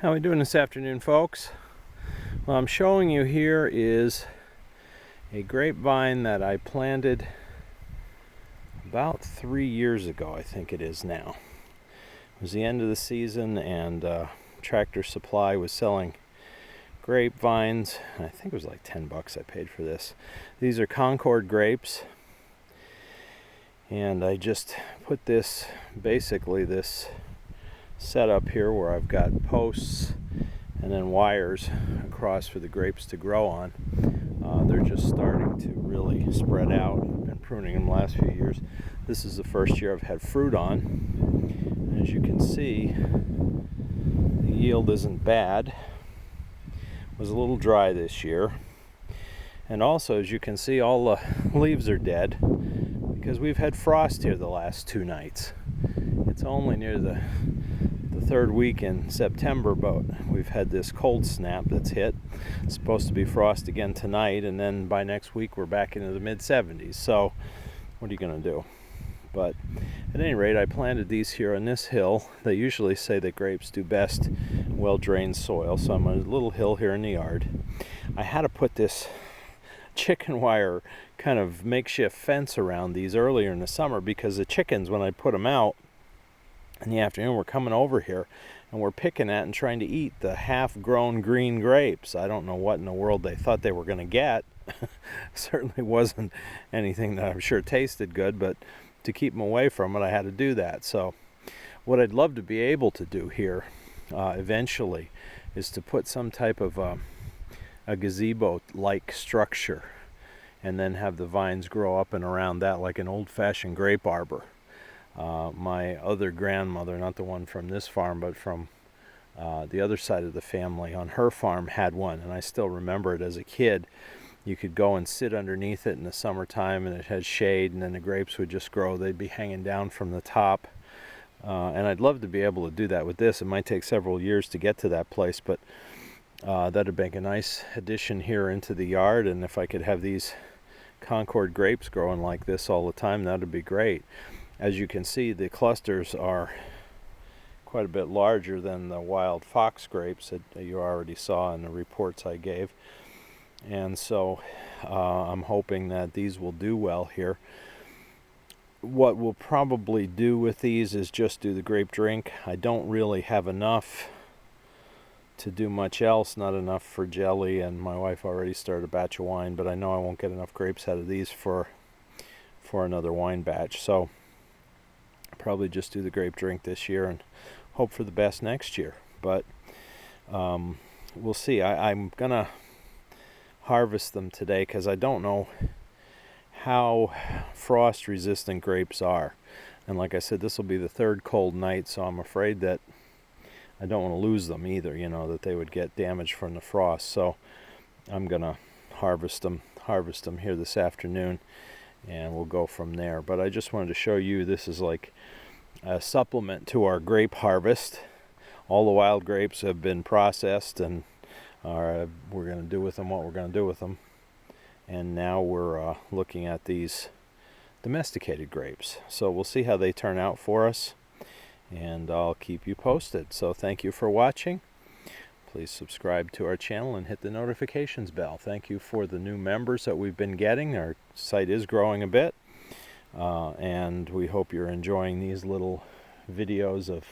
How are we doing this afternoon, folks? What I'm showing you here is a grapevine that I planted about 3 years ago, I think it is now. It was the end of the season and Tractor Supply was selling grapevines. I think it was like 10 bucks I paid for this. These are Concord grapes. And I just put this, basically this setup here where I've got posts and then wires across for the grapes to grow on. They're just starting to really spread out. I've been pruning them the last few years. This is the first year I've had fruit on. And as you can see, the yield isn't bad. It was a little dry this year. And also, as you can see, all the leaves are dead because we've had frost here the last 2 nights. It's only near the third week in September, but we've had this cold snap that's hit. It's supposed to be frost again tonight, and then by next week we're back into the mid-70s. So what are you going to do? But at any rate, I planted these here on this hill. They usually say that grapes do best in well-drained soil, so I'm on a little hill here in the yard. I had to put this chicken wire kind of makeshift fence around these earlier in the summer because the chickens, when I put them out in the afternoon, were coming over here and were picking at and trying to eat the half-grown green grapes. I don't know what in the world they thought they were going to get. Certainly wasn't anything that I'm sure tasted good, but to keep them away from it, I had to do that. So what I'd love to be able to do here eventually is to put some type of a gazebo-like structure and then have the vines grow up and around that like an old-fashioned grape arbor. My other grandmother, not the one from this farm, but from the other side of the family, on her farm had one, and I still remember it as a kid. You could go and sit underneath it in the summertime, and it had shade, and then the grapes would just grow. They'd be hanging down from the top, and I'd love to be able to do that with this. It might take several years to get to that place, but that'd make a nice addition here into the yard, and if I could have these Concord grapes growing like this all the time, that'd be great. As you can see, the clusters are quite a bit larger than the wild fox grapes that you already saw in the reports I gave. And so I'm hoping that these will do well here. What we'll probably do with these is just do the grape drink. I don't really have enough to do much else, not enough for jelly, and my wife already started a batch of wine, but I know I won't get enough grapes out of these for another wine batch. So probably just do the grape drink this year and hope for the best next year. But we'll see. I'm gonna harvest them today because I don't know how frost resistant grapes are, and like I said, this will be the third cold night, so I'm afraid that I don't want to lose them either, you know, that they would get damaged from the frost. So I'm gonna harvest them here this afternoon, and we'll go from there. But I just wanted to show you, this is like a supplement to our grape harvest. All the wild grapes have been processed, and we're going to do with them what we're going to do with them. And now we're looking at these domesticated grapes. So we'll see how they turn out for us, and I'll keep you posted. So thank you for watching. Please subscribe to our channel and hit the notifications bell. Thank you for the new members that we've been getting. Our site is growing a bit, and we hope you're enjoying these little videos of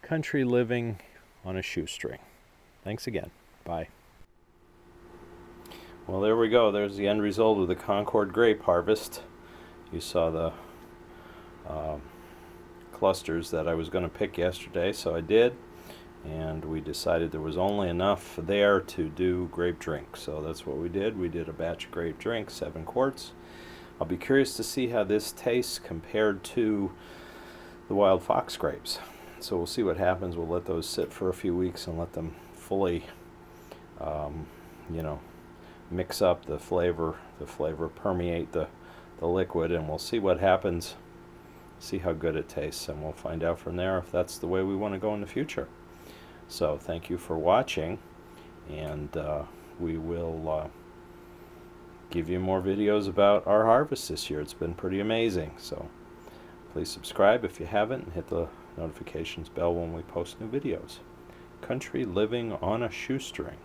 country living on a shoestring. Thanks again. Bye. Well, there we go. There's the end result of the Concord grape harvest. You saw the clusters that I was going to pick yesterday, so I did. And we decided there was only enough there to do grape drink, so that's what we did. We did a batch of grape drink, 7 quarts. I'll be curious to see how this tastes compared to the wild fox grapes. So we'll see what happens. We'll let those sit for a few weeks and let them fully, you know, mix up the flavor permeate the liquid, and we'll see what happens, see how good it tastes, and we'll find out from there if that's the way we want to go in the future. So thank you for watching, and we will give you more videos about our harvest this year. It's been pretty amazing. So please subscribe if you haven't, and hit the notifications bell when we post new videos. country living on a shoestring.